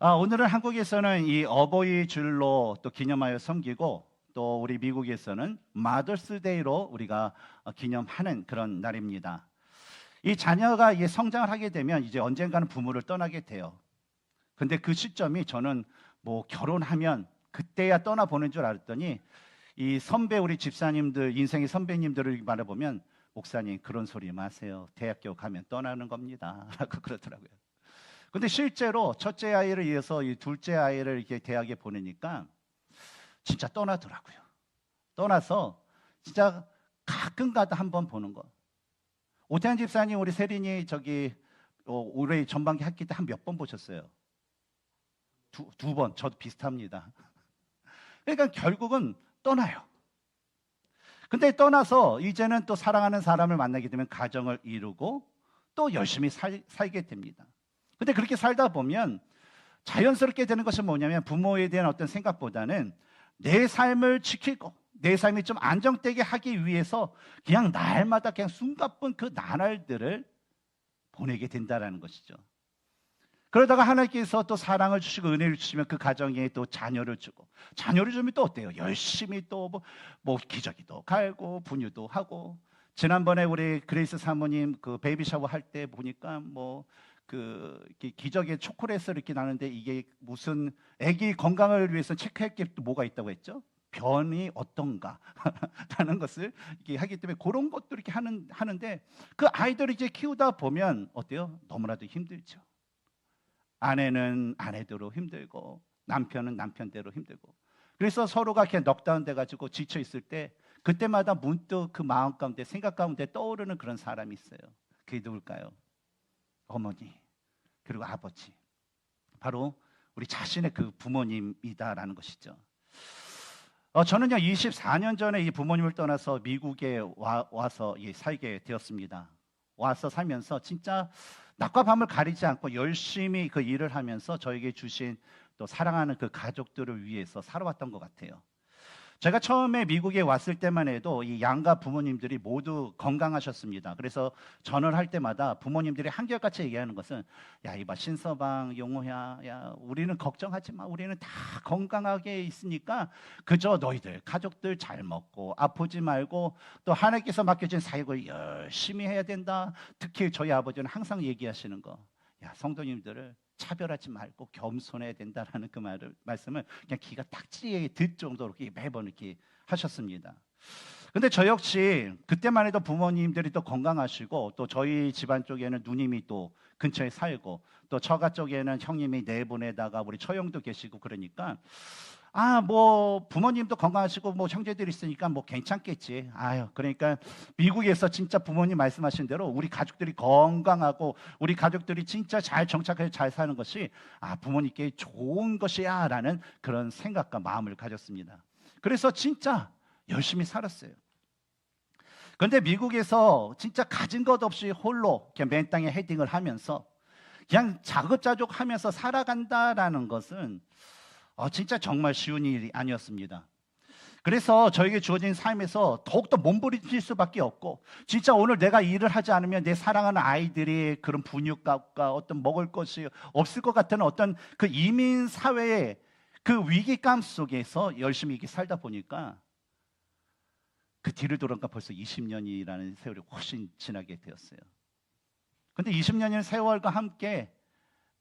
오늘은 한국에서는 이 어버이 줄로 또 기념하여 섬기고, 또 우리 미국에서는 마더스데이로 우리가 기념하는 그런 날입니다. 이 자녀가 이제 성장을 하게 되면 이제 언젠가는 부모를 떠나게 돼요. 근데 그 시점이 저는 뭐 결혼하면 그때야 떠나보는 줄 알았더니, 이 선배 우리 집사님들, 인생의 선배님들을 말해보면, 목사님 그런 소리 마세요. 대학교 가면 떠나는 겁니다. 라고 그러더라고요. 근데 실제로 첫째 아이를 위해서 이 둘째 아이를 이렇게 대학에 보내니까 진짜 떠나더라고요. 떠나서 진짜 가끔가다 한번 보는 거. 오태한 집사님, 우리 세린이 올해 전반기 학기 때 한 몇 번 보셨어요? 두 번. 저도 비슷합니다. 그러니까 결국은 떠나요. 근데 떠나서 이제는 또 사랑하는 사람을 만나게 되면 가정을 이루고 또 열심히 살게 됩니다. 근데 그렇게 살다 보면 자연스럽게 되는 것은 뭐냐면, 부모에 대한 어떤 생각보다는 내 삶을 지키고 내 삶이 좀 안정되게 하기 위해서 그냥 날마다 그냥 숨가쁜 그 나날들을 보내게 된다라는 것이죠. 그러다가 하나님께서 또 사랑을 주시고 은혜를 주시면 그 가정에 또 자녀를 주고, 자녀를 주면 또 어때요? 열심히 또 뭐 기저귀도 갈고 분유도 하고. 지난번에 우리 그레이스 사모님 그 베이비 샤워 할 때 보니까 뭐 그 기저귀에 초콜릿을 이렇게 나는데, 이게 무슨 아기 건강을 위해서 체크할 게 또 뭐가 있다고 했죠? 변이 어떤가 라는 것을 이렇게 하기 때문에 그런 것도 이렇게 하는데, 그 아이들을 이제 키우다 보면 어때요? 너무나도 힘들죠. 아내는 아내대로 힘들고 남편은 남편대로 힘들고, 그래서 서로가 이렇게 넉다운 돼가지고 지쳐 있을 때, 그때마다 문득 그 마음 가운데, 생각 가운데 떠오르는 그런 사람이 있어요. 그게 누굴까요? 어머니 그리고 아버지, 바로 우리 자신의 그 부모님이다라는 것이죠. 저는요 24년 전에 이 부모님을 떠나서 미국에 와서 살게 되었습니다. 와서 살면서 진짜 낮과 밤을 가리지 않고 열심히 그 일을 하면서 저에게 주신 또 사랑하는 그 가족들을 위해서 살아왔던 것 같아요. 제가 처음에 미국에 왔을 때만 해도 이 양가 부모님들이 모두 건강하셨습니다. 그래서 전화를 할 때마다 부모님들이 한결같이 얘기하는 것은, 야 이봐 신서방, 용호야, 야 우리는 걱정하지 마. 우리는 다 건강하게 있으니까 그저 너희들 가족들 잘 먹고 아프지 말고 또 하나님께서 맡겨진 사역을 열심히 해야 된다. 특히 저희 아버지는 항상 얘기하시는 거, 야 성도님들을 차별하지 말고 겸손해야 된다라는 그 말씀을 그냥 귀가 딱지게 들 정도로 매번 이렇게 하셨습니다. 근데 저 역시 그때만 해도 부모님들이 또 건강하시고, 또 저희 집안 쪽에는 누님이 또 근처에 살고, 또 처가 쪽에는 형님이 네 분에다가 우리 처형도 계시고, 그러니까 뭐 부모님도 건강하시고 뭐 형제들이 있으니까 뭐 괜찮겠지. 그러니까 미국에서 진짜 부모님 말씀하신 대로 우리 가족들이 건강하고 우리 가족들이 진짜 잘 정착해서 잘 사는 것이 부모님께 좋은 것이야라는 그런 생각과 마음을 가졌습니다. 그래서 진짜 열심히 살았어요. 그런데 미국에서 진짜 가진 것 없이 홀로 그냥 맨 땅에 헤딩을 하면서 그냥 자급자족하면서 살아간다라는 것은 진짜 정말 쉬운 일이 아니었습니다. 그래서 저에게 주어진 삶에서 더욱더 몸부림칠 수밖에 없고, 진짜 오늘 내가 일을 하지 않으면 내 사랑하는 아이들이 그런 분유값과 어떤 먹을 것이 없을 것 같은 어떤 그 이민 사회의 그 위기감 속에서 열심히 이렇게 살다 보니까, 그 뒤를 돌아보니까 벌써 20년이라는 세월이 훨씬 지나게 되었어요. 근데 20년이라는 세월과 함께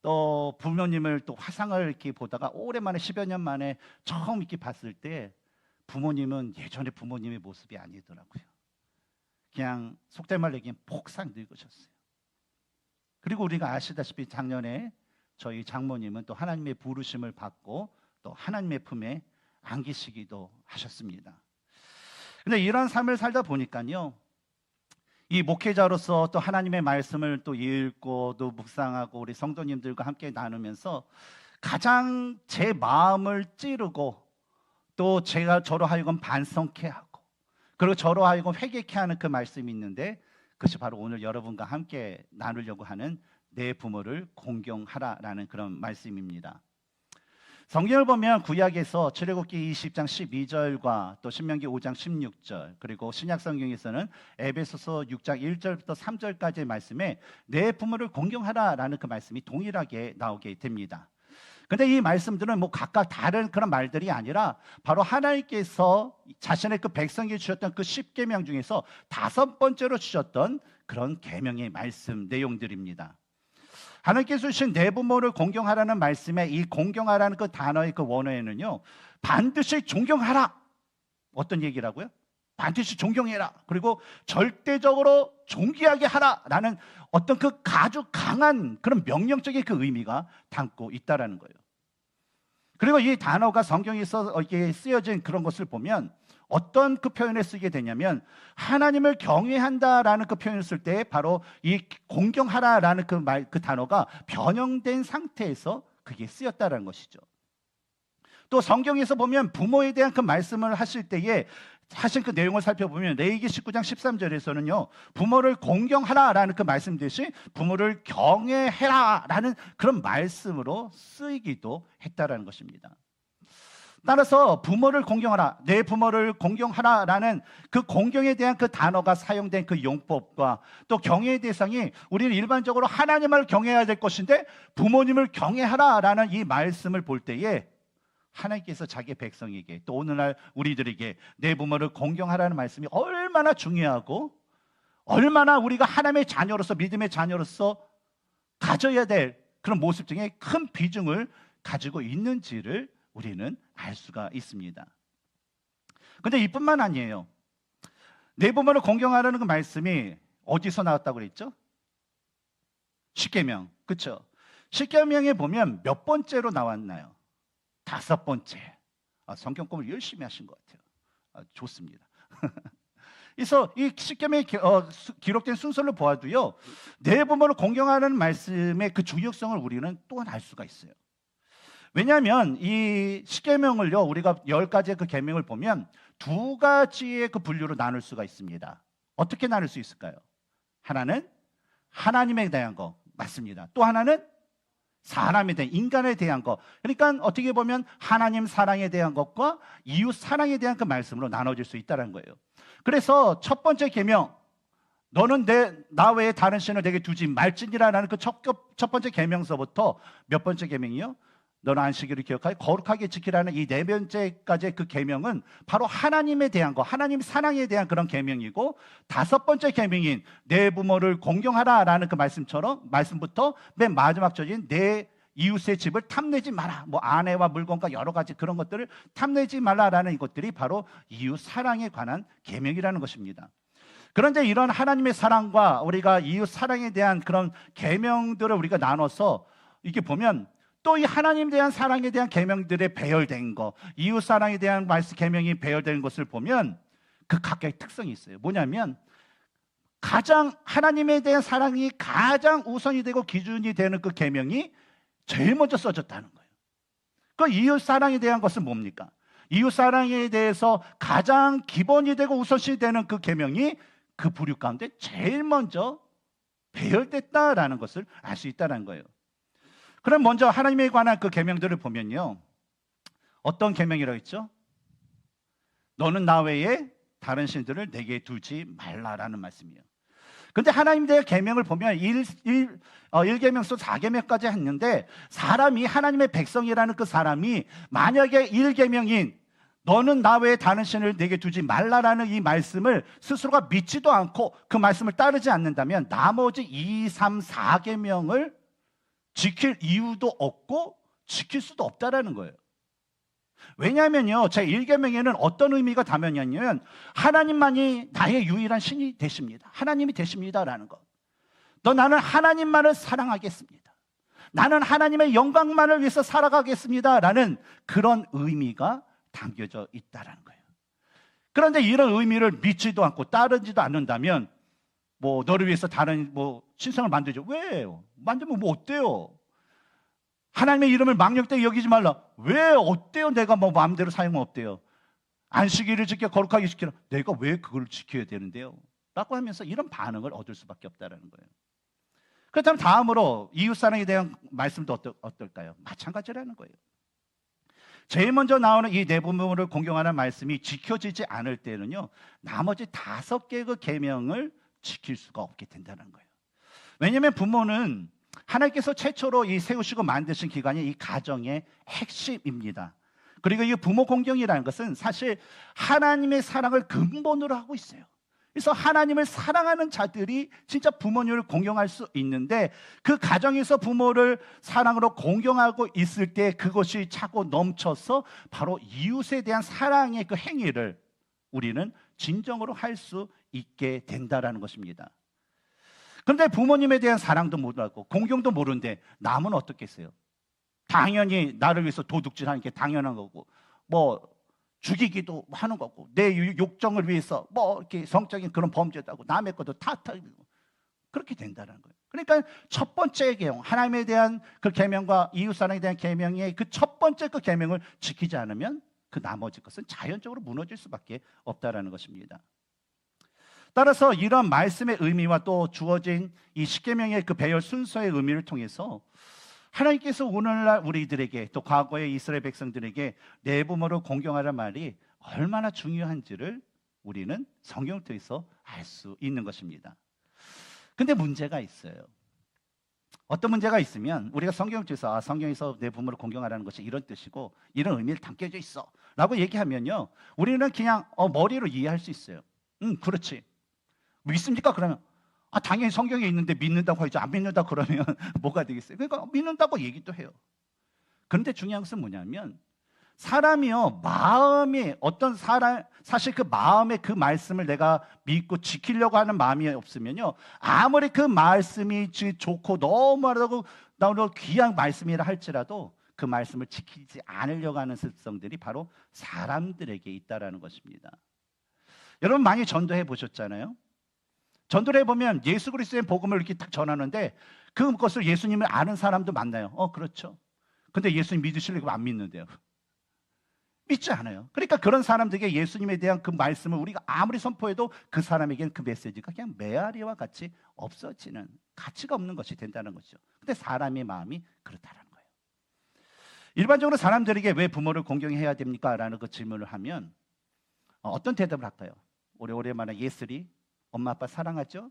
또 부모님을 또 화상을 이렇게 보다가 오랜만에 10여 년 만에 처음 이렇게 봤을 때, 부모님은 예전의 부모님의 모습이 아니더라고요. 그냥 속된 말로 얘기하면 폭삭 늙으셨어요. 그리고 우리가 아시다시피 작년에 저희 장모님은 또 하나님의 부르심을 받고 또 하나님의 품에 안기시기도 하셨습니다. 근데 이런 삶을 살다 보니까요, 이 목회자로서 또 하나님의 말씀을 또 읽고 또 묵상하고 우리 성도님들과 함께 나누면서 가장 제 마음을 찌르고, 또 제가 저로 하여금 반성케 하고, 그리고 저로 하여금 회개케 하는 그 말씀이 있는데, 그것이 바로 오늘 여러분과 함께 나누려고 하는 내 부모를 공경하라라는 그런 말씀입니다. 성경을 보면 구약에서 출애굽기 20장 12절과 또 신명기 5장 16절, 그리고 신약 성경에서는 에베소서 6장 1절부터 3절까지의 말씀에 내 부모를 공경하라라는 그 말씀이 동일하게 나오게 됩니다. 근데 이 말씀들은 뭐 각각 다른 그런 말들이 아니라 바로 하나님께서 자신의 그 백성에게 주셨던 그 10계명 중에서 5번째로 주셨던 그런 계명의 말씀 내용들입니다. 하나님께서 주신 내 부모를 공경하라는 말씀에 이 공경하라는 그 단어의 그 원어에는요, 반드시 존경하라. 어떤 얘기라고요? 반드시 존경해라. 그리고 절대적으로 존귀하게 하라라는 어떤 그 아주 강한 그런 명령적인 그 의미가 담고 있다라는 거예요. 그리고 이 단어가 성경에서 이렇게 쓰여진 그런 것을 보면 어떤 그 표현을 쓰게 되냐면 하나님을 경외한다라는 그 표현을 쓸 때 바로 이 공경하라라는 그 단어가 변형된 상태에서 그게 쓰였다라는 것이죠. 또 성경에서 보면 부모에 대한 그 말씀을 하실 때에 사실 그 내용을 살펴보면 레위기 19장 13절에서는요 부모를 공경하라라는 그 말씀 대신 부모를 경외해라라는 그런 말씀으로 쓰이기도 했다라는 것입니다. 따라서 부모를 공경하라, 내 부모를 공경하라라는 그 공경에 대한 그 단어가 사용된 그 용법과 또 경외의 대상이 우리는 일반적으로 하나님을 경외해야 될 것인데 부모님을 경외하라라는 이 말씀을 볼 때에 하나님께서 자기 백성에게 또 오늘날 우리들에게 내 부모를 공경하라는 말씀이 얼마나 중요하고 얼마나 우리가 하나님의 자녀로서 믿음의 자녀로서 가져야 될 그런 모습 중에 큰 비중을 가지고 있는지를 우리는 알 수가 있습니다. 그런데 이뿐만 아니에요. 내 부모를 공경하라는 그 말씀이 어디서 나왔다고 그랬죠? 십계명, 그렇죠? 십계명에 보면 몇 번째로 나왔나요? 5번째. 성경 공부를 열심히 하신 것 같아요. 좋습니다. 그래서 이 십계명에 기록된 순서를 보아도요, 내 부모를 공경하는 말씀의 그 중요성을 우리는 또한 알 수가 있어요. 왜냐하면 이 십계명을요 우리가 10가지의 그 계명을 보면 2가지의 그 분류로 나눌 수가 있습니다. 어떻게 나눌 수 있을까요? 하나는 하나님에 대한 거 맞습니다. 또 하나는 사람에 대한, 인간에 대한 것. 그러니까 어떻게 보면 하나님 사랑에 대한 것과 이웃 사랑에 대한 그 말씀으로 나눠질 수 있다는 거예요. 그래서 첫 번째 계명, 너는 나 외에 다른 신을 내게 두지 말지니라라는 그 첫 번째 계명서부터 몇 번째 계명이요? 너는 안식일을 기억하여 거룩하게 지키라는 이 4번째까지의 그 계명은 바로 하나님에 대한 거, 하나님 사랑에 대한 그런 계명이고, 5번째 계명인 내 부모를 공경하라라는 그 말씀부터 맨 마지막 절인 내 이웃의 집을 탐내지 마라, 뭐 아내와 물건과 여러 가지 그런 것들을 탐내지 말라라는 이것들이 바로 이웃 사랑에 관한 계명이라는 것입니다. 그런데 이런 하나님의 사랑과 우리가 이웃 사랑에 대한 그런 계명들을 우리가 나눠서 이렇게 보면 또 이 하나님에 대한 사랑에 대한 계명들의 배열된 거, 이웃 사랑에 대한 말씀 계명이 배열된 것을 보면 그 각각의 특성이 있어요. 뭐냐면 가장 하나님에 대한 사랑이 가장 우선이 되고 기준이 되는 그 계명이 제일 먼저 써졌다는 거예요. 그 이웃 사랑에 대한 것은 뭡니까? 이웃 사랑에 대해서 가장 기본이 되고 우선시 되는 그 계명이 그 부류 가운데 제일 먼저 배열됐다라는 것을 알 수 있다는 거예요. 그럼 먼저 하나님에 관한 그 계명들을 보면요, 어떤 계명이라고 했죠? 너는 나 외에 다른 신들을 내게 두지 말라라는 말씀이에요. 근데 하나님에 대한 계명을 보면 1계명서 4계명까지 했는데 사람이 하나님의 백성이라는 그 사람이 만약에 1계명인 너는 나 외에 다른 신을 내게 두지 말라라는 이 말씀을 스스로가 믿지도 않고 그 말씀을 따르지 않는다면 나머지 2, 3, 4계명을 지킬 이유도 없고 지킬 수도 없다라는 거예요. 왜냐하면요, 제 1계명에는 어떤 의미가 담겼냐면 하나님만이 나의 유일한 신이 되십니다, 하나님이 되십니다라는 것. 나는 하나님만을 사랑하겠습니다, 나는 하나님의 영광만을 위해서 살아가겠습니다라는 그런 의미가 담겨져 있다라는 거예요. 그런데 이런 의미를 믿지도 않고 따르지도 않는다면 뭐 너를 위해서 다른 뭐 신상을 만들죠. 왜요? 만들면 뭐 어때요? 하나님의 이름을 망령되게 여기지 말라. 왜 어때요? 내가 뭐 마음대로 사용하면 어때요? 안식일을 지켜 거룩하게 지키라. 내가 왜 그걸 지켜야 되는데요? 라고 하면서 이런 반응을 얻을 수밖에 없다는 거예요. 그렇다면 다음으로 이웃사랑에 대한 말씀도 어떨까요? 마찬가지라는 거예요. 제일 먼저 나오는 이 내 부모를 공경하는 말씀이 지켜지지 않을 때는요, 나머지 5개의 그 계명을 지킬 수가 없게 된다는 거예요. 왜냐하면 부모는 하나님께서 최초로 이 세우시고 만드신 기관이 이 가정의 핵심입니다. 그리고 이 부모 공경이라는 것은 사실 하나님의 사랑을 근본으로 하고 있어요. 그래서 하나님을 사랑하는 자들이 진짜 부모님을 공경할 수 있는데, 그 가정에서 부모를 사랑으로 공경하고 있을 때 그것이 차고 넘쳐서 바로 이웃에 대한 사랑의 그 행위를 우리는 진정으로 할 수 있게 된다라는 것입니다. 그런데 부모님에 대한 사랑도 모르고 공경도 모르는데 남은 어떻겠어요? 당연히 나를 위해서 도둑질하는 게 당연한 거고, 뭐 죽이기도 하는 거고, 내 욕정을 위해서 뭐 이렇게 성적인 그런 범죄도 하고 남의 것도 탓하고, 그렇게 된다는 거예요. 그러니까 첫 번째 계명, 하나님에 대한 그 계명과 이웃 사랑에 대한 계명의 그 첫 번째 그 계명을 지키지 않으면 그 나머지 것은 자연적으로 무너질 수밖에 없다라는 것입니다. 따라서 이런 말씀의 의미와 또 주어진 이 십계명의 그 배열 순서의 의미를 통해서 하나님께서 오늘날 우리들에게, 또 과거의 이스라엘 백성들에게 내 부모를 공경하라는 말이 얼마나 중요한지를 우리는 성경을 통해서 알 수 있는 것입니다. 근데 문제가 있어요. 어떤 문제가 있으면 우리가 성경을 통해서 성경에서 내 부모를 공경하라는 것이 이런 뜻이고 이런 의미를 담겨져 있어 라고 얘기하면요, 우리는 그냥 머리로 이해할 수 있어요. 그렇지. 믿습니까? 그러면 당연히 성경에 있는데 믿는다고 하죠. 안 믿는다 그러면 뭐가 되겠어요? 그러니까 믿는다고 얘기도 해요. 그런데 중요한 것은 뭐냐면, 사람이요, 마음이 어떤 사람, 사실 그 마음에 그 말씀을 내가 믿고 지키려고 하는 마음이 없으면요, 아무리 그 말씀이 좋고 너무나도 귀한 말씀이라 할지라도 그 말씀을 지키지 않으려고 하는 습성들이 바로 사람들에게 있다라는 것입니다. 여러분 많이 전도해 보셨잖아요. 전도를 해보면 예수 그리스도의 복음을 이렇게 딱 전하는데 그것을 예수님을 아는 사람도 만나요. 그렇죠. 근데 예수님 믿으시려고 안 믿는데요. 믿지 않아요. 그러니까 그런 사람들에게 예수님에 대한 그 말씀을 우리가 아무리 선포해도 그 사람에게는 그 메시지가 그냥 메아리와 같이 없어지는, 가치가 없는 것이 된다는 거죠. 근데 사람의 마음이 그렇다는 거예요. 일반적으로 사람들에게 왜 부모를 공경해야 됩니까? 라는 그 질문을 하면 어떤 대답을 할까요? 오래오래만에 예슬이 엄마 아빠 사랑하죠?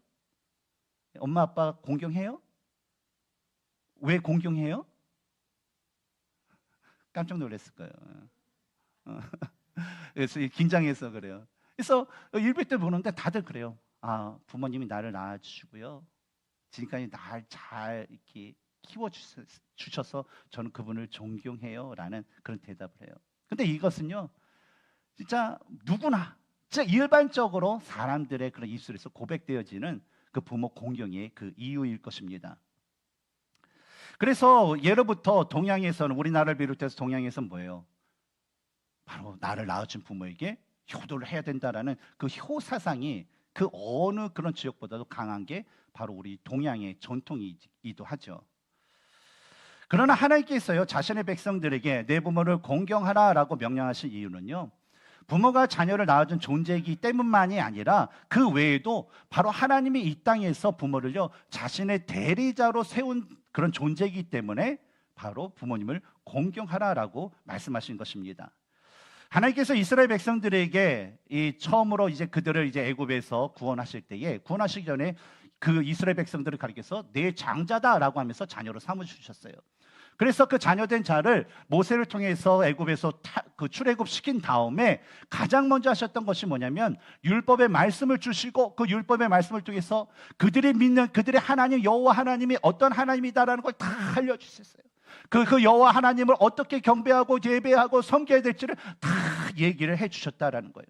엄마 아빠 공경해요? 왜 공경해요? 깜짝 놀랐을 거예요. 그래서 긴장해서 그래요. 그래서 일배 때 보는데 다들 그래요. 부모님이 나를 낳아주시고요, 지금까지 날 잘 이렇게 키워주셔서 저는 그분을 존경해요라는 그런 대답을 해요. 근데 이것은요, 진짜 누구나, 진짜 일반적으로 사람들의 그런 입술에서 고백되어지는 그 부모 공경의 그 이유일 것입니다. 그래서 예로부터 동양에서는, 우리나라를 비롯해서 동양에서는 뭐예요? 바로 나를 낳아준 부모에게 효도를 해야 된다라는 그 효 사상이 그 어느 그런 지역보다도 강한 게 바로 우리 동양의 전통이기도 하죠. 그러나 하나님께서요, 자신의 백성들에게 내 부모를 공경하라라고 명령하신 이유는요, 부모가 자녀를 낳아준 존재이기 때문만이 아니라 그 외에도 바로 하나님이 이 땅에서 부모를요, 자신의 대리자로 세운 그런 존재이기 때문에 바로 부모님을 공경하라라고 말씀하신 것입니다. 하나님께서 이스라엘 백성들에게 처음으로 이제 그들을 이제 애굽에서 구원하실 때에, 구원하시기 전에 그 이스라엘 백성들을 가리켜서 내 장자다라고 하면서 자녀로 삼아 주셨어요. 그래서 그 자녀된 자를 모세를 통해서 애굽에서 그 출애굽 시킨 다음에 가장 먼저 하셨던 것이 뭐냐면, 율법의 말씀을 주시고 그 율법의 말씀을 통해서 그들이 믿는 그들의 하나님 여호와 하나님이 어떤 하나님이다라는 걸 다 알려주셨어요. 그 여호와 하나님을 어떻게 경배하고 예배하고 섬겨야 될지를 다 얘기를 해주셨다라는 거예요.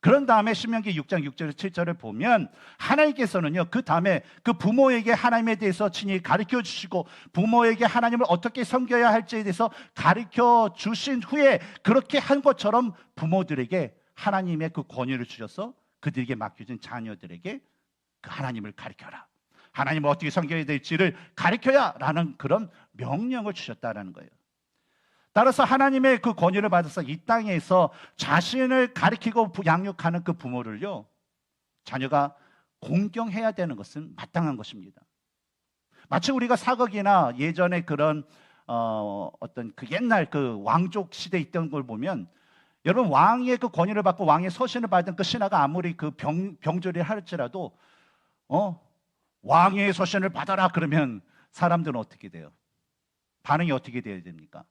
그런 다음에 신명기 6장 6절 7절을 보면 하나님께서는요, 그 다음에 그 부모에게 하나님에 대해서 친히 가르쳐 주시고 부모에게 하나님을 어떻게 섬겨야 할지에 대해서 가르쳐 주신 후에 그렇게 한 것처럼 부모들에게 하나님의 그 권위를 주셔서 그들에게 맡겨진 자녀들에게 그 하나님을 가르쳐라, 하나님을 어떻게 섬겨야 될지를 가르쳐야 라는 그런 명령을 주셨다라는 거예요. 따라서 하나님의 그 권위를 받아서 이 땅에서 자신을 가리키고 양육하는 그 부모를요, 자녀가 공경해야 되는 것은 마땅한 것입니다. 마치 우리가 사극이나 예전에 그런 어떤 그 옛날 그 왕족 시대에 있던 걸 보면, 여러분 왕의 그 권위를 받고 왕의 서신을 받은 그 신하가 아무리 그 병조를 할지라도 왕의 서신을 받아라 그러면 사람들은 어떻게 돼요? 반응이 어떻게 돼야 됩니까?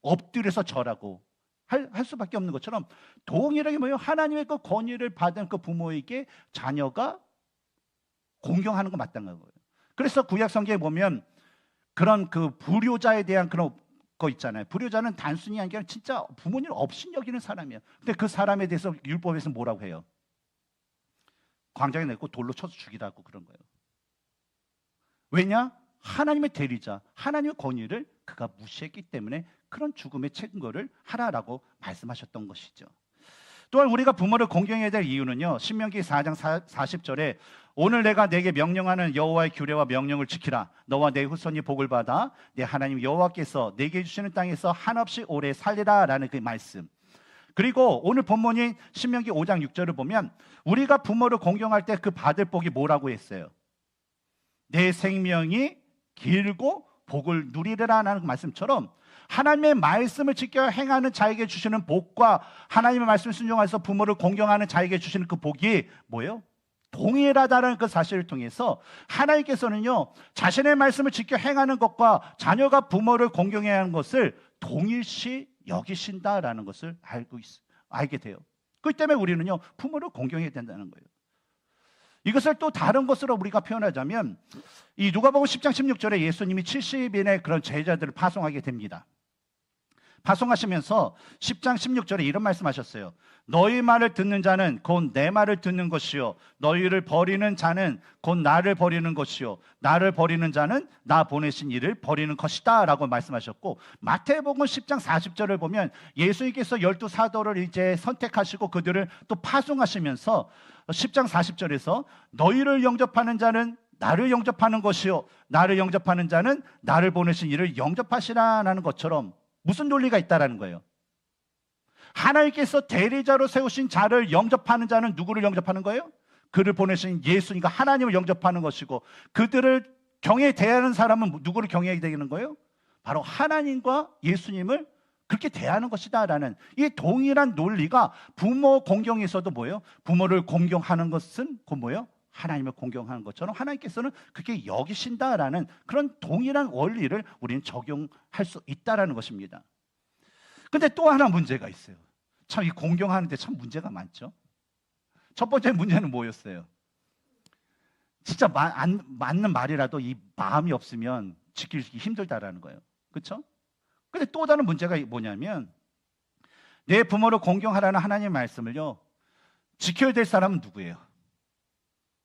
엎드려서 절하고 할 수밖에 없는 것처럼 동일하게 뭐예요? 하나님의 그 권위를 받은 그 부모에게 자녀가 공경하는 거 마땅한 거예요. 그래서 구약 성경에 보면 그런 그 불효자에 대한 그런 거 있잖아요. 불효자는 단순히 아니라 진짜 부모님을 업신여기는 사람이에요. 근데 그 사람에 대해서 율법에서 뭐라고 해요? 광장에 내고 돌로 쳐서 죽이라고 그런 거예요. 왜냐? 하나님의 대리자, 하나님의 권위를 그가 무시했기 때문에 그런 죽음의 책임을 하라라고 말씀하셨던 것이죠. 또한 우리가 부모를 공경해야 될 이유는요, 신명기 4장 40절에 오늘 내가 내게 명령하는 여호와의 규례와 명령을 지키라. 너와 내 후손이 복을 받아 내 하나님 여호와께서 내게 주시는 땅에서 한없이 오래 살리라 라는 그 말씀. 그리고 오늘 본문인 신명기 5장 6절을 보면 우리가 부모를 공경할 때 그 받을 복이 뭐라고 했어요? 내 생명이 길고 복을 누리리라는 말씀처럼 하나님의 말씀을 지켜 행하는 자에게 주시는 복과 하나님의 말씀을 순종해서 부모를 공경하는 자에게 주시는 그 복이 뭐예요? 동일하다는 그 사실을 통해서 하나님께서는요, 자신의 말씀을 지켜 행하는 것과 자녀가 부모를 공경해야 하는 것을 동일시 여기신다라는 것을 알게 돼요. 그렇기 때문에 우리는요, 부모를 공경해야 된다는 거예요. 이것을 또 다른 것으로 우리가 표현하자면 이 누가복음 10장 16절에 예수님이 70인의 그런 제자들을 파송하게 됩니다. 파송하시면서 10장 16절에 이런 말씀하셨어요. 너희 말을 듣는 자는 곧 내 말을 듣는 것이요 너희를 버리는 자는 곧 나를 버리는 것이요 나를 버리는 자는 나 보내신 이를 버리는 것이다 라고 말씀하셨고, 마태복음 10장 40절을 보면 예수님께서 12 사도를 이제 선택하시고 그들을 또 파송하시면서 10장 40절에서 너희를 영접하는 자는 나를 영접하는 것이요 나를 영접하는 자는 나를 보내신 이를 영접하시라는 것처럼 무슨 논리가 있다라는 거예요? 하나님께서 대리자로 세우신 자를 영접하는 자는 누구를 영접하는 거예요? 그를 보내신 예수님과 하나님을 영접하는 것이고, 그들을 경외 대하는 사람은 누구를 경외하게 되는 거예요? 바로 하나님과 예수님을 그렇게 대하는 것이다라는 이 동일한 논리가 부모 공경에서도 뭐예요? 부모를 공경하는 것은 그 뭐예요? 하나님을 공경하는 것처럼 하나님께서는 그렇게 여기신다라는 그런 동일한 원리를 우리는 적용할 수 있다라는 것입니다. 근데 또 하나 문제가 있어요. 참 이 공경하는데 참 문제가 많죠. 첫 번째 문제는 뭐였어요? 진짜 맞는 말이라도 이 마음이 없으면 지키기 힘들다라는 거예요. 그렇죠? 근데 또 다른 문제가 뭐냐면 내 부모를 공경하라는 하나님의 말씀을요, 지켜야 될 사람은 누구예요?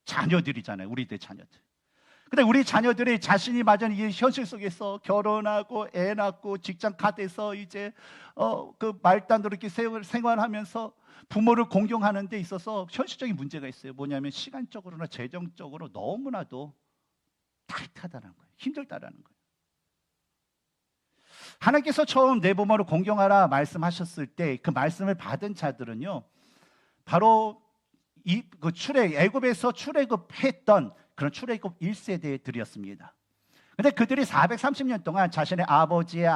자녀들이잖아요. 우리들 자녀들. 근데 우리 자녀들이 자신이 맞은 이 현실 속에서 결혼하고 애 낳고 직장 가돼서 이제 그 말단으로 이렇게 생활하면서 부모를 공경하는 데 있어서 현실적인 문제가 있어요. 뭐냐면 시간적으로나 재정적으로 너무나도 타이트하다는 거예요. 힘들다라는 거예요. 하나님께서 처음 내 부모를 공경하라 말씀하셨을 때 그 말씀을 받은 자들은요, 바로 그 애굽에서 출애굽했던 그런 출애굽 1세대들이었습니다. 근데 그들이 430년 동안 자신의 아버지의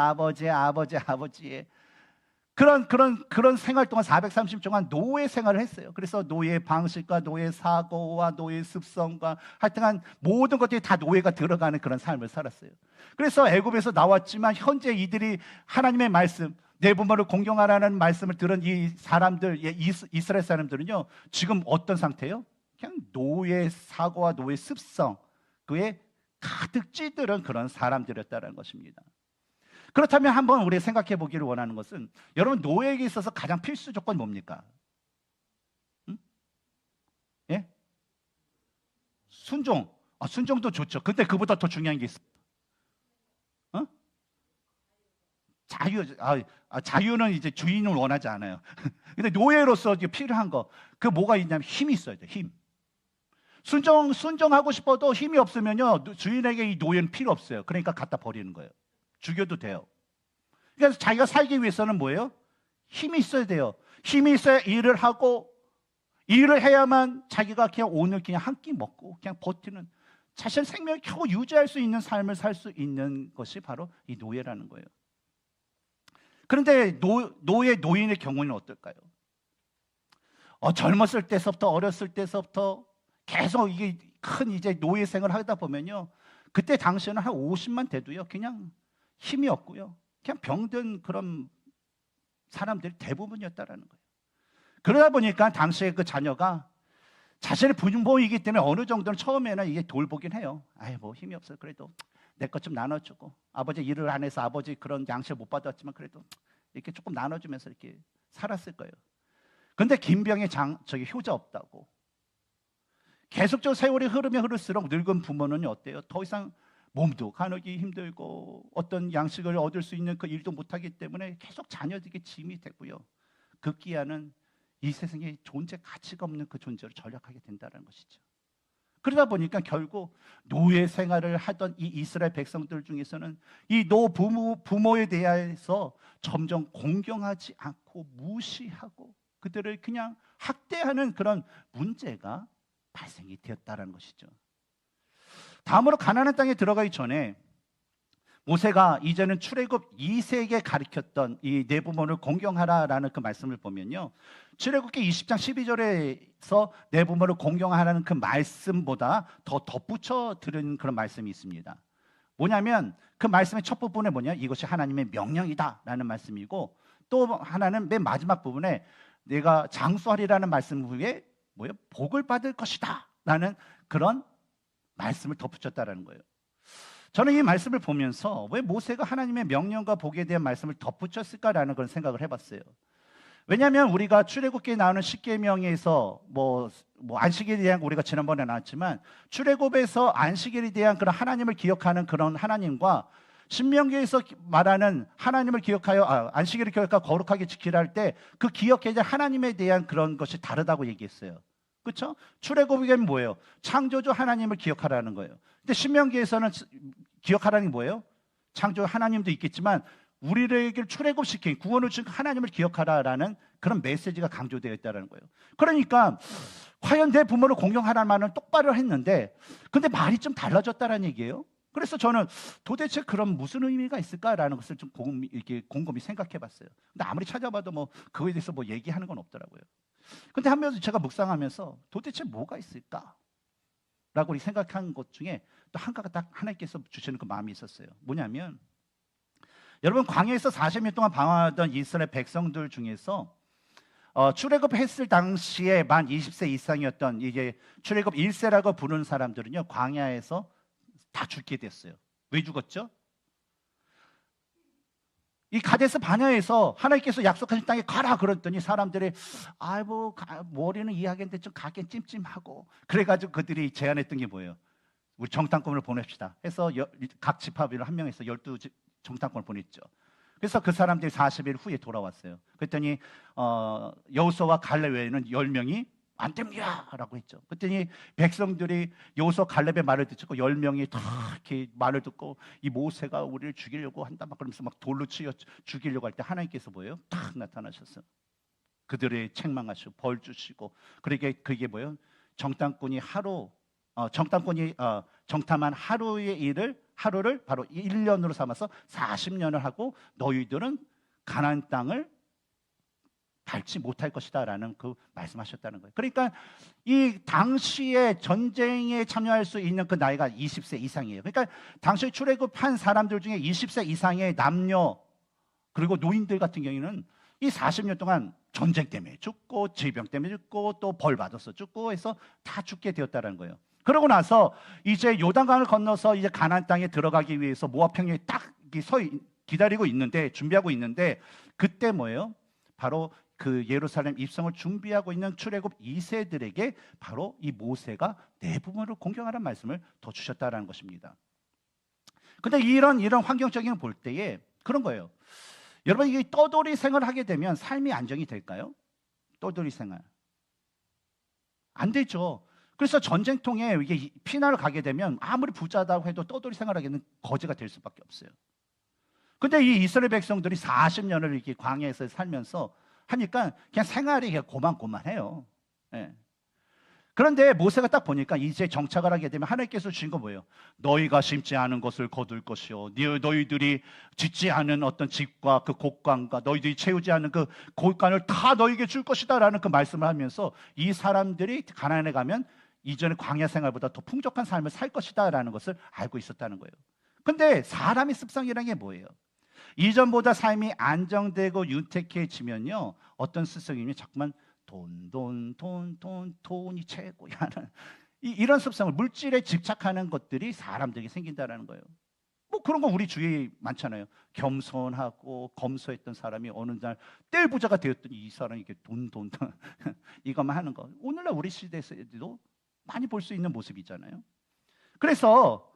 그런 생활 동안 430년 동안 노예 생활을 했어요. 그래서 노예 방식과 노예 사고와 노예 습성과 하여튼간 모든 것들이 다 노예가 들어가는 그런 삶을 살았어요. 그래서 애굽에서 나왔지만 현재 이들이 하나님의 말씀, 내 부모를 공경하라는 말씀을 들은 이 사람들, 이스라엘 사람들은요, 지금 어떤 상태예요? 그냥 노예 사고와 노예 습성, 그에 가득 찌들은 그런 사람들이었다는 것입니다. 그렇다면 한번 우리 생각해 보기를 원하는 것은, 여러분 노예에게 있어서 가장 필수 조건이 뭡니까? 예? 순종. 순종도 좋죠. 근데 그보다 더 중요한 게 있어요. 자유는 이제 주인을 원하지 않아요. 근데 노예로서 필요한 거, 그 뭐가 있냐면 힘이 있어야 돼. 힘. 순종하고 싶어도 힘이 없으면요, 주인에게 이 노예는 필요 없어요. 그러니까 갖다 버리는 거예요. 죽여도 돼요. 그래서 자기가 살기 위해서는 뭐예요? 힘이 있어야 돼요. 힘이 있어야 일을 하고, 일을 해야만 자기가 그냥 오늘 그냥 한 끼 먹고 그냥 버티는, 자신의 생명을 겨우 유지할 수 있는 삶을 살 수 있는 것이 바로 이 노예라는 거예요. 그런데 노인의 경우는 어떨까요? 젊었을 때서부터, 어렸을 때서부터 계속 이게 큰 이제 노예 생활을 하다 보면요, 그때 당시에는 한 50만 돼도요, 그냥 힘이 없고요, 그냥 병든 그런 사람들이 대부분이었다라는 거예요. 그러다 보니까 당시에 그 자녀가 자신의 부모이기 때문에 어느 정도는 처음에는 이게 돌보긴 해요. 아이 뭐 힘이 없어요. 그래도 내 것 좀 나눠주고, 아버지 일을 안 해서 아버지 그런 양식을 못 받았지만 그래도 이렇게 조금 나눠주면서 이렇게 살았을 거예요. 근데 김병의 효자 없다고, 계속적으로 세월이 흐르면 흐를수록 늙은 부모는 어때요? 더 이상 몸도 가누기 힘들고 어떤 양식을 얻을 수 있는 그 일도 못하기 때문에 계속 자녀들에게 짐이 되고요, 급기야는 이 세상에 존재 가치가 없는 그 존재로 전락하게 된다는 것이죠. 그러다 보니까 결국 노예 생활을 하던 이 이스라엘 백성들 중에서는 이 부모에 대해서 점점 공경하지 않고 무시하고 그들을 그냥 학대하는 그런 문제가 발생이 되었다는 것이죠. 다음으로 가나안 땅에 들어가기 전에 모세가 이제는 출애굽 2세에게 가르쳤던 이 내 부모를 공경하라라는 그 말씀을 보면요, 출애굽기 20장 12절에서 내 부모를 공경하라는 그 말씀보다 더 덧붙여 들은 그런 말씀이 있습니다. 뭐냐면 그 말씀의 첫 부분에 뭐냐, 이것이 하나님의 명령이다라는 말씀이고, 또 하나는 맨 마지막 부분에 내가 장수하리라는 말씀 후에 뭐예요? 복을 받을 것이다라는 그런 말씀을 덧붙였다라는 거예요. 저는 이 말씀을 보면서 왜 모세가 하나님의 명령과 복에 대한 말씀을 덧붙였을까라는 그런 생각을 해봤어요. 왜냐하면 우리가 출애굽기에 나오는 십계명에서 뭐 안식일에 대한 우리가 지난번에 나왔지만, 출애굽에서 안식일에 대한 그런 하나님을 기억하는 그런 하나님과 신명기에서 말하는 하나님을 기억하여 안식일을 기억하여 거룩하게 지키라 할 때 그 기억해야 될 하나님에 대한 그런 것이 다르다고 얘기했어요. 그렇죠? 출애굽에는 뭐예요? 창조주 하나님을 기억하라는 거예요. 근데 신명기에서는 기억하라는 게 뭐예요? 창조 하나님도 있겠지만 우리에게 출애굽시킨 구원을 준 하나님을 기억하라라는 그런 메시지가 강조되어 있다는 거예요. 그러니까 과연 내 부모를 공경하라는 말은 똑바로 했는데, 근데 말이 좀 달라졌다는 얘기예요. 그래서 저는 도대체 그런 무슨 의미가 있을까라는 것을 좀 이렇게 곰곰이 생각해봤어요. 근데 아무리 찾아봐도 뭐 그거에 대해서 뭐 얘기하는 건 없더라고요. 근데 하면서 제가 묵상하면서 도대체 뭐가 있을까? 라고 생각한 것 중에 또 한 가지가 딱 하나님께서 주시는 그 마음이 있었어요. 뭐냐면, 여러분 광야에서 40년 동안 방황하던 이스라엘 백성들 중에서 출애굽했을 당시에 만 20세 이상이었던 이게 출애굽 1세라고 부르는 사람들은요, 광야에서 다 죽게 됐어요. 왜 죽었죠? 이 가데스 바네아에서 하나님께서 약속하신 땅에 가라 그랬더니 사람들이 아이고 머리는 이해하겠는데 좀 가긴 찜찜하고, 그래가지고 그들이 제안했던 게 뭐예요? 우리 정탐꾼을 보냅시다 해서 각 지파별로 한 명에서 12 정탐꾼을 보냈죠. 그래서 그 사람들이 40일 후에 돌아왔어요. 그랬더니 여호수아와 갈렙 외에는 10명이 안 됩니다 라고 했죠. 그랬더니 백성들이 여호수아 갈렙의 말을 듣고 10명이 다 이렇게 말을 듣고 이 모세가 우리를 죽이려고 한다 막 그러면서 막 돌로 치여 죽이려고 할 때 하나님께서 뭐예요? 딱 나타나셨어요. 그들의 책망하시고 벌 주시고, 그게 뭐예요? 정탐꾼이 정탐한 하루를 바로 1년으로 삼아서 40년을 하고 너희들은 가나안 땅을 밟지 못할 것이다 라는 그 말씀하셨다는 거예요. 그러니까 이 당시에 전쟁에 참여할 수 있는 그 나이가 20세 이상이에요. 그러니까 당시에 출애굽한 사람들 중에 20세 이상의 남녀 그리고 노인들 같은 경우에는 이 40년 동안 전쟁 때문에 죽고 질병 때문에 죽고 또 벌 받아서 죽고 해서 다 죽게 되었다는 거예요. 그러고 나서 이제 요단강을 건너서 이제 가나안 땅에 들어가기 위해서 모압 평야에 딱 기다리고 있는데, 준비하고 있는데, 그때 뭐예요? 바로 그 예루살렘 입성을 준비하고 있는 출애굽 2세들에게 바로 이 모세가 내 부모를 공경하라는 말씀을 더 주셨다라는 것입니다. 근데 이런 환경적인 걸 볼 때에 그런 거예요. 여러분, 이게 떠돌이 생활을 하게 되면 삶이 안정이 될까요? 떠돌이 생활 안 되죠. 그래서 전쟁통에 이게 피난을 가게 되면 아무리 부자다고 해도 떠돌이 생활하기는 거지가 될 수밖에 없어요. 근데 이 이스라엘 백성들이 40년을 이렇게 광야에서 살면서 하니까 그냥 생활이 그냥 고만고만해요. 예. 그런데 모세가 딱 보니까 이제 정착을 하게 되면 하나님께서 주신 건 뭐예요? 너희가 심지 않은 것을 거둘 것이요, 너희들이 짓지 않은 어떤 집과 그 곡간과 너희들이 채우지 않은 그 곡간을 다 너희에게 줄 것이다 라는 그 말씀을 하면서 이 사람들이 가나안에 가면 이전의 광야 생활보다 더 풍족한 삶을 살 것이다라는 것을 알고 있었다는 거예요. 근데 사람의 습성이라는 게 뭐예요? 이전보다 삶이 안정되고 윤택해지면요, 어떤 습성이냐면 자꾸만 돈이 최고야. 이런 습성을, 물질에 집착하는 것들이 사람들에게 생긴다는 거예요. 뭐 그런 거 우리 주위에 많잖아요. 겸손하고 검소했던 사람이 어느 날 떼부자가 되었더니 이 사람이 이렇게 돈 이것만 하는 거. 오늘날 우리 시대에서도 많이 볼 수 있는 모습이잖아요. 그래서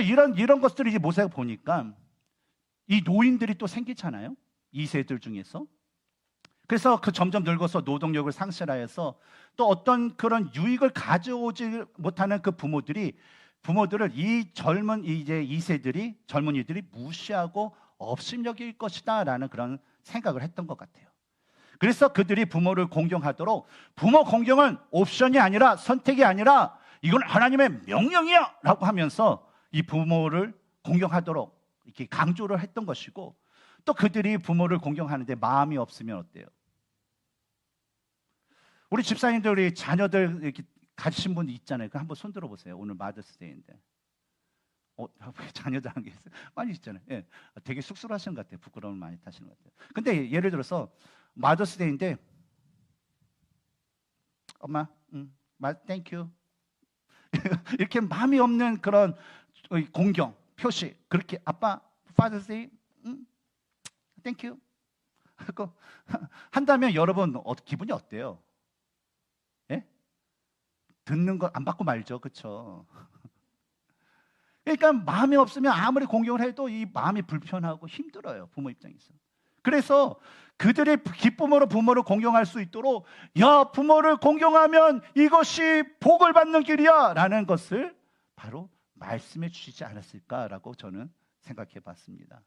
이런 것들을 이제 모세가 보니까 이 노인들이 또 생기잖아요. 2세들 중에서. 그래서 그 점점 늙어서 노동력을 상실하여서 또 어떤 그런 유익을 가져오지 못하는 그 부모들을 이 이제 2세들이 젊은이들이 무시하고 업신여길 것이다라는 그런 생각을 했던 것 같아요. 그래서 그들이 부모를 공경하도록, 부모 공경은 옵션이 아니라 선택이 아니라 이건 하나님의 명령이야라고 하면서 이 부모를 공경하도록 이렇게 강조를 했던 것이고, 또 그들이 부모를 공경하는데 마음이 없으면 어때요? 우리 집사님들이 자녀들 이렇게 가지신 분 있잖아요. 그 한번 손 들어보세요. 오늘 마더스데이인데. 자녀들 한 게 있어요? 많이 있잖아요. 예. 되게 쑥스러워하시는 것 같아요. 부끄러움을 많이 타시는 것 같아요. 근데 예를 들어서 마더스데이인데, 엄마, 땡큐. 이렇게 마음이 없는 그런 공경, 표시, 그렇게 아빠, 파더스데이, 땡큐 하고 한다면 여러분 기분이 어때요? 예? 듣는 거 안 받고 말죠, 그렇죠? 그러니까 마음이 없으면 아무리 공경을 해도 이 마음이 불편하고 힘들어요, 부모 입장에서. 그래서 그들의 기쁨으로 부모를 공경할 수 있도록, 야, 부모를 공경하면 이것이 복을 받는 길이야 라는 것을 바로 말씀해 주시지 않았을까라고 저는 생각해 봤습니다.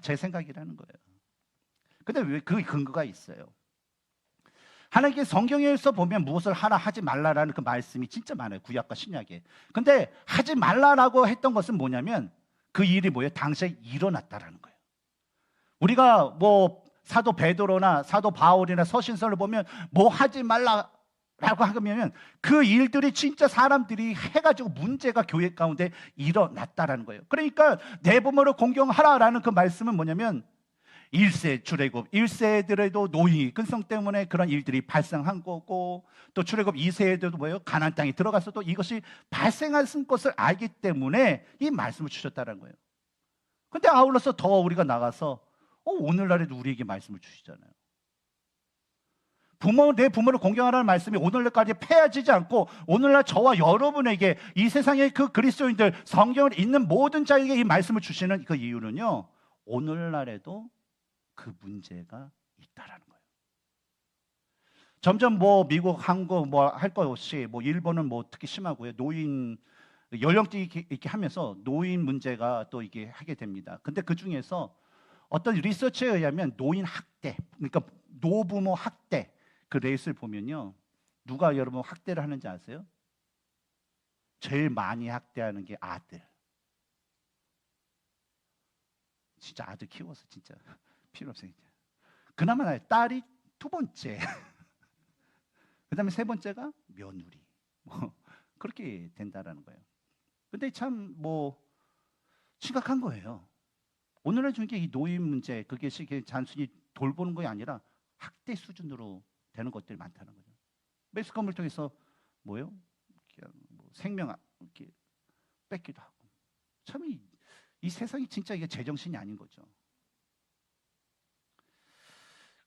제 생각이라는 거예요. 근데 왜 그 근거가 있어요? 하나님께 성경에서 보면 무엇을 하라 하지 말라라는 그 말씀이 진짜 많아요. 구약과 신약에. 근데 하지 말라라고 했던 것은 뭐냐면 그 일이 뭐예요? 당시에 일어났다라는 거예요. 우리가 뭐 사도 베드로나 사도 바울이나 서신서를 보면 뭐 하지 말라라고 하면 그 일들이 진짜 사람들이 해가지고 문제가 교회 가운데 일어났다라는 거예요. 그러니까 내 부모를 공경하라라는 그 말씀은 뭐냐면 1세 출애굽 1세들에도 노이 근성 때문에 그런 일들이 발생한 거고, 또 출애굽 2세에도 뭐예요? 가나안 땅에 들어가서도 이것이 발생할 것을 알기 때문에 이 말씀을 주셨다는 거예요. 근데 아울러서 더 우리가 나가서 오늘날에도 우리에게 말씀을 주시잖아요. 내 부모를 공경하라는 말씀이 오늘날까지 폐해지지 않고 오늘날 저와 여러분에게 이 세상의 그 그리스도인들, 성경을 읽는 모든 자에게 이 말씀을 주시는 그 이유는요, 오늘날에도 그 문제가 있다라는 거예요. 점점 뭐 미국, 한국 뭐 할 것 없이 뭐 일본은 뭐 특히 심하고요. 노인 연령대 이렇게 하면서 노인 문제가 또 이게 하게 됩니다. 근데 그 중에서 어떤 리서치에 의하면 노인 학대, 그러니까 노부모 학대 그 레이스를 보면요, 누가 여러분 학대를 하는지 아세요? 제일 많이 학대하는 게 아들. 진짜 아들 키워서 진짜 필요 없어요. 그나마 딸이 두 번째, 그다음에 세 번째가 며느리. 뭐 그렇게 된다라는 거예요. 근데 참 뭐 심각한 거예요. 오늘날 중에 이 노인 문제, 그게 단순히 돌보는 것이 아니라 학대 수준으로 되는 것들이 많다는 거죠. 매스컴을 통해서 뭐요? 뭐 생명 이렇게 뺏기도 하고. 참 이 세상이 진짜 이게 제정신이 아닌 거죠.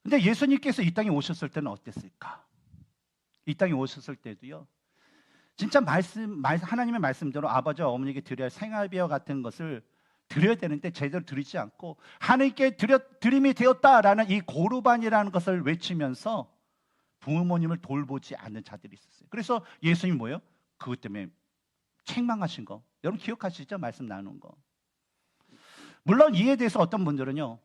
근데 예수님께서 이 땅에 오셨을 때는 어땠을까? 이 땅에 오셨을 때도요, 진짜 하나님의 말씀대로 아버지와 어머니에게 드려야 할 생활비와 같은 것을 드려야 되는데 제대로 드리지 않고 하나님께 드림이 되었다라는 이 고르반이라는 것을 외치면서 부모님을 돌보지 않는 자들이 있었어요. 그래서 예수님이 뭐예요? 그것 때문에 책망하신 거, 여러분 기억하시죠? 말씀 나눈 거. 물론 이에 대해서 어떤 분들은요,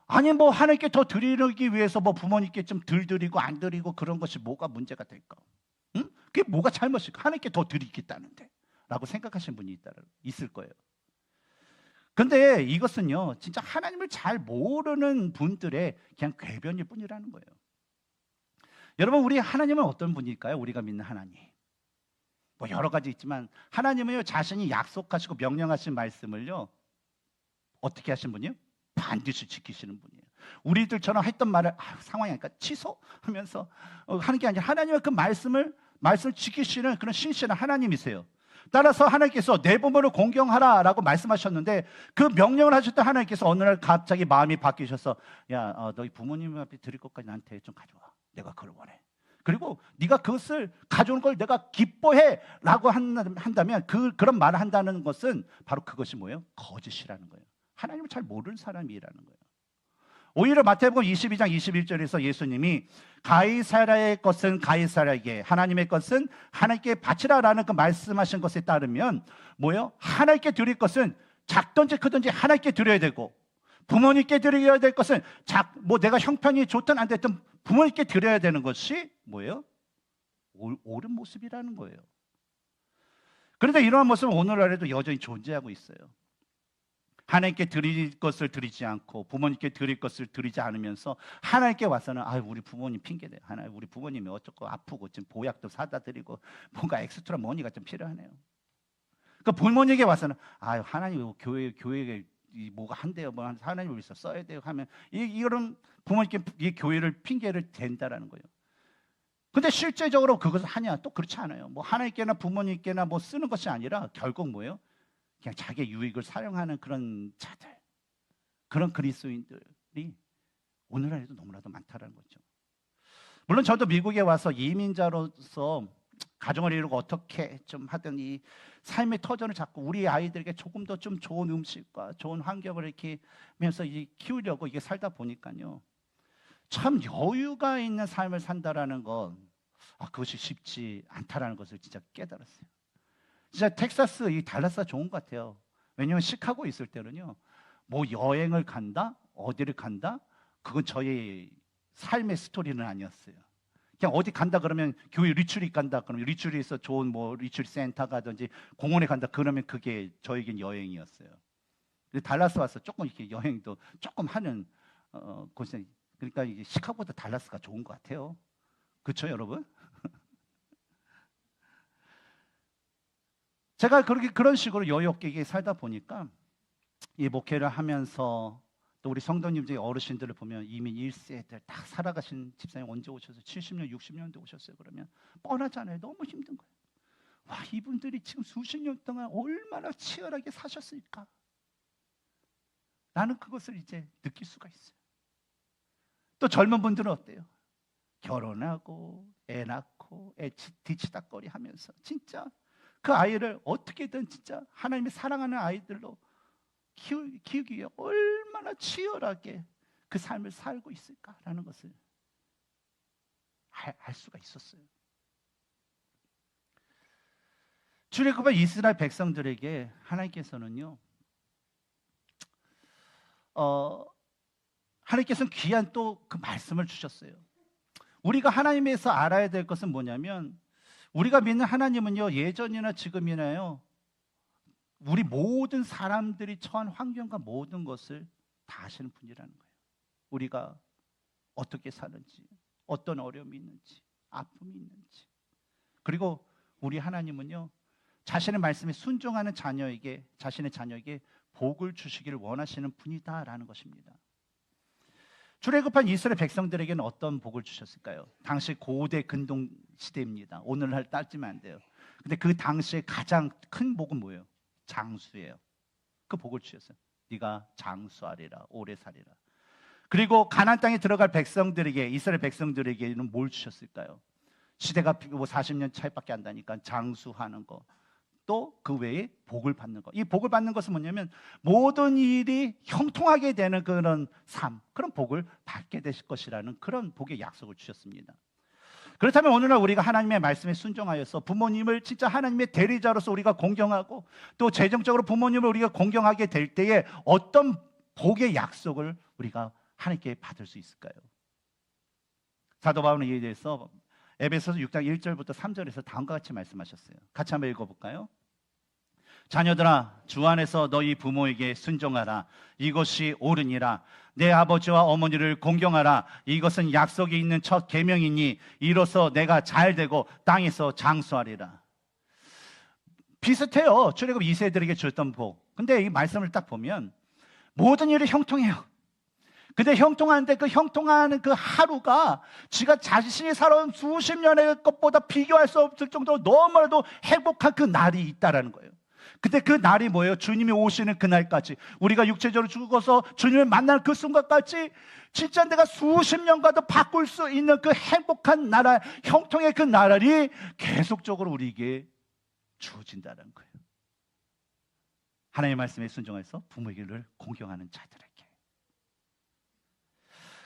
아니 뭐 하나님께 더 드리기 위해서 뭐 부모님께 좀 덜 드리고 안 드리고 그런 것이 뭐가 문제가 될까? 응? 그게 뭐가 잘못일까? 하나님께 더 드리겠다는데 라고 생각하시는 분이 있을 거예요. 근데 이것은요, 진짜 하나님을 잘 모르는 분들의 그냥 궤변일 뿐이라는 거예요. 여러분, 우리 하나님은 어떤 분일까요? 우리가 믿는 하나님. 뭐 여러 가지 있지만 하나님은요, 자신이 약속하시고 명령하신 말씀을요, 어떻게 하신 분이요? 반드시 지키시는 분이에요. 우리들처럼 했던 말을 상황이 아니까 취소하면서 하는 게 아니라 하나님의 그 말씀을 지키시는 그런 신실한 하나님이세요. 따라서 하나님께서 내 부모를 공경하라라고 말씀하셨는데, 그 명령을 하셨던 하나님께서 어느 날 갑자기 마음이 바뀌셔서, 야, 너희 부모님 앞에 드릴 것까지 나한테 좀 가져와. 내가 그걸 원해. 그리고 네가 그것을 가져오는 걸 내가 기뻐해라고 한다면, 그런 말을 한다는 것은 바로 그것이 뭐예요? 거짓이라는 거예요. 하나님을 잘 모르는 사람이라는 거예요. 오히려 마태복음 22장 21절에서 예수님이 가이사라의 것은 가이사라에게, 하나님의 것은 하나님께 바치라라는 그 말씀하신 것에 따르면 뭐예요? 하나님께 드릴 것은 작든지 크든지 하나님께 드려야 되고, 부모님께 드려야 될 것은 내가 형편이 좋든 안 됐든 부모님께 드려야 되는 것이 뭐예요? 옳은 모습이라는 거예요. 그런데 이러한 모습은 오늘날에도 여전히 존재하고 있어요. 하나님께 드릴 것을 드리지 않고 부모님께 드릴 것을 드리지 않으면서 하나님께 와서는 우리 부모님 핑계대요. 하나님, 우리 부모님이 어쩌고 아프고 지금 보약도 사다 드리고 뭔가 엑스트라 머니가 좀 필요하네요. 그 부모님에게 와서는 하나님 교회에 뭐가 한대요. 뭐 하나님을 위해서 써야 돼요 하면 이런 부모님께 이 교회를 핑계를 댄다라는 거예요. 근데 실제적으로 그것을 하냐? 또 그렇지 않아요. 뭐 하나님께나 부모님께나 뭐 쓰는 것이 아니라 결국 뭐예요? 그냥 자기의 유익을 사용하는 그런 자들, 그런 그리스도인들이 오늘날에도 너무나도 많다는 거죠. 물론 저도 미국에 와서 이민자로서 가정을 이루고 어떻게 좀 하든 이 삶의 터전을 잡고 우리 아이들에게 조금 더 좀 좋은 음식과 좋은 환경을 이렇게 하면서 키우려고 이게 살다 보니까요, 참 여유가 있는 삶을 산다라는 건 그것이 쉽지 않다라는 것을 진짜 깨달았어요. 진짜 텍사스 이 달라스가 좋은 것 같아요. 왜냐하면 시카고 있을 때는요, 뭐 여행을 간다, 어디를 간다, 그건 저의 삶의 스토리는 아니었어요. 그냥 어디 간다 그러면 교회 리트릿 간다 그러면 리트릿에서 좋은 뭐 리트릿 센터 가든지 공원에 간다 그러면 그게 저에겐 여행이었어요. 근데 달라스 와서 조금 이렇게 여행도 조금 하는 곳에, 그러니까 이게 시카고보다 달라스가 좋은 것 같아요. 그렇죠, 여러분? 제가 그런 식으로 여유 없게 살다 보니까 이 목회를 하면서 또 우리 성도님들 어르신들을 보면 이미 1세들 딱 살아가신 집사님 언제 오셔서 70년, 60년대 오셨어요. 그러면 뻔하잖아요. 너무 힘든 거예요. 와, 이분들이 지금 수십 년 동안 얼마나 치열하게 사셨을까? 나는 그것을 이제 느낄 수가 있어요. 또 젊은 분들은 어때요? 결혼하고 애 낳고 애 뒤치다꺼리 하면서 진짜 그 아이를 어떻게든 진짜 하나님이 사랑하는 아이들로 키우기 위해 얼마나 치열하게 그 삶을 살고 있을까라는 것을 알 수가 있었어요. 출애굽한 이스라엘 백성들에게 하나님께서는요, 하나님께서는 귀한 또 그 말씀을 주셨어요. 우리가 하나님에서 알아야 될 것은 뭐냐면, 우리가 믿는 하나님은요, 예전이나 지금이나요, 우리 모든 사람들이 처한 환경과 모든 것을 다 아시는 분이라는 거예요. 우리가 어떻게 사는지, 어떤 어려움이 있는지, 아픔이 있는지. 그리고 우리 하나님은요, 자신의 말씀에 순종하는 자신의 자녀에게 복을 주시기를 원하시는 분이다라는 것입니다. 출애굽한 이스라엘 백성들에게는 어떤 복을 주셨을까요? 당시 고대 근동 시대입니다. 오늘날 따지면 안 돼요. 근데 그 당시에 가장 큰 복은 뭐예요? 장수예요. 그 복을 주셨어요. 네가 장수하리라, 오래 살리라. 그리고 가나안 땅에 들어갈 백성들에게, 이스라엘 백성들에게는 뭘 주셨을까요? 시대가 뭐 40년 차이밖에 안 나니까 장수하는 거, 또 그 외에 복을 받는 것. 이 복을 받는 것은 뭐냐면 모든 일이 형통하게 되는 그런 삶, 그런 복을 받게 되실 것이라는 그런 복의 약속을 주셨습니다. 그렇다면 오늘날 우리가 하나님의 말씀에 순종하여서 부모님을 진짜 하나님의 대리자로서 우리가 공경하고, 또 재정적으로 부모님을 우리가 공경하게 될 때에 어떤 복의 약속을 우리가 하나님께 받을 수 있을까요? 사도 바울은 이에 대해서 에베소서 6장 1절부터 3절에서 다음과 같이 말씀하셨어요. 같이 한번 읽어볼까요? 자녀들아, 주 안에서 너희 부모에게 순종하라. 이것이 옳으니라. 내 아버지와 어머니를 공경하라. 이것은 약속이 있는 첫 계명이니 이로써 내가 잘되고 땅에서 장수하리라. 비슷해요. 출애굽 2세들에게 줬던 복. 근데 이 말씀을 딱 보면 모든 일이 형통해요. 근데 형통하는데 그 형통하는 그 하루가 지가 자신이 살아온 수십 년의 것보다 비교할 수 없을 정도로 너무나도 행복한 그 날이 있다라는 거예요. 근데 그 날이 뭐예요? 주님이 오시는 그날까지, 우리가 육체적으로 죽어서 주님을 만날 그 순간까지 진짜 내가 수십 년과도 바꿀 수 있는 그 행복한 나라, 형통의 그 나라리 계속적으로 우리에게 주어진다는 거예요. 하나님의 말씀에 순종해서 부모에게를 공경하는 자들에게,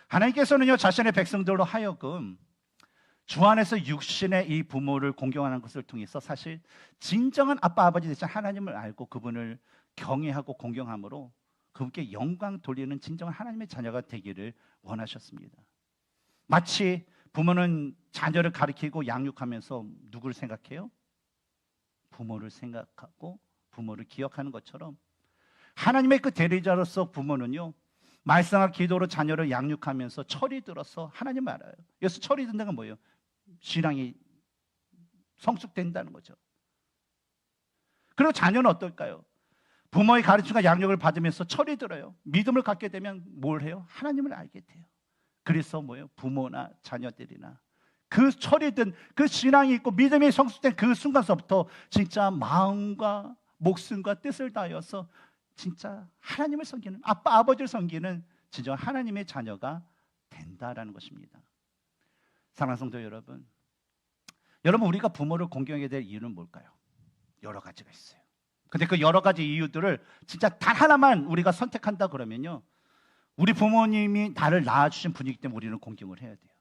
하나님께서는요 자신의 백성들로 하여금 주 안에서 육신의 이 부모를 공경하는 것을 통해서 사실 진정한 아빠 아버지 되신 하나님을 알고 그분을 경외하고 공경함으로 그분께 영광 돌리는 진정한 하나님의 자녀가 되기를 원하셨습니다. 마치 부모는 자녀를 가리키고 양육하면서 누구를 생각해요? 부모를 생각하고 부모를 기억하는 것처럼 하나님의 그 대리자로서 부모는요 말씀과 기도로 자녀를 양육하면서 철이 들어서 하나님을 알아요. 여기서 철이 든다는 건 뭐예요? 신앙이 성숙된다는 거죠. 그리고 자녀는 어떨까요? 부모의 가르침과 양육을 받으면서 철이 들어요. 믿음을 갖게 되면 뭘 해요? 하나님을 알게 돼요. 그래서 뭐예요? 부모나 자녀들이나 그 철이 든 그 신앙이 있고 믿음이 성숙된 그 순간서부터 진짜 마음과 목숨과 뜻을 다하여서 진짜 하나님을 섬기는, 아빠 아버지를 섬기는 진정 하나님의 자녀가 된다라는 것입니다. 사랑하는 성도 여러분, 우리가 부모를 공경하게 될 이유는 뭘까요? 여러 가지가 있어요. 근데 그 여러 가지 이유들을 진짜 단 하나만 우리가 선택한다 그러면요 우리 부모님이 나를 낳아주신 분이기 때문에 우리는 공경을 해야 돼요.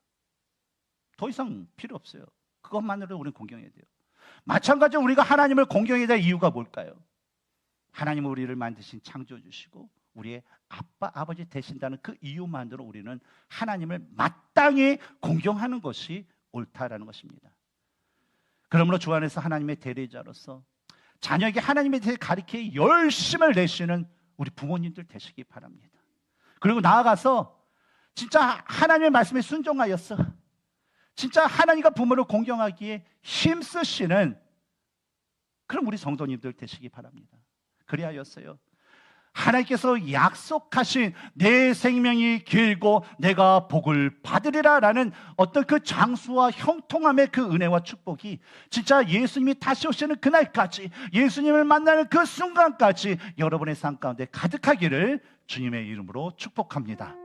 더 이상 필요 없어요. 그것만으로 우리는 공경해야 돼요. 마찬가지로 우리가 하나님을 공경해야 될 이유가 뭘까요? 하나님은 우리를 만드신 창조해 주시고 우리의 아빠 아버지 되신다는 그 이유만으로 우리는 하나님을 마땅히 공경하는 것이 옳다라는 것입니다. 그러므로 주 안에서 하나님의 대리자로서 자녀에게 하나님에 대해 가르치기 열심을 내시는 우리 부모님들 되시기 바랍니다. 그리고 나아가서 진짜 하나님의 말씀에 순종하여서 진짜 하나님과 부모를 공경하기에 힘쓰시는 그런 우리 성도님들 되시기 바랍니다. 그리하였어요 하나님께서 약속하신 내 생명이 길고 내가 복을 받으리라 라는 어떤 그 장수와 형통함의 그 은혜와 축복이 진짜 예수님이 다시 오시는 그날까지, 예수님을 만나는 그 순간까지 여러분의 삶 가운데 가득하기를 주님의 이름으로 축복합니다.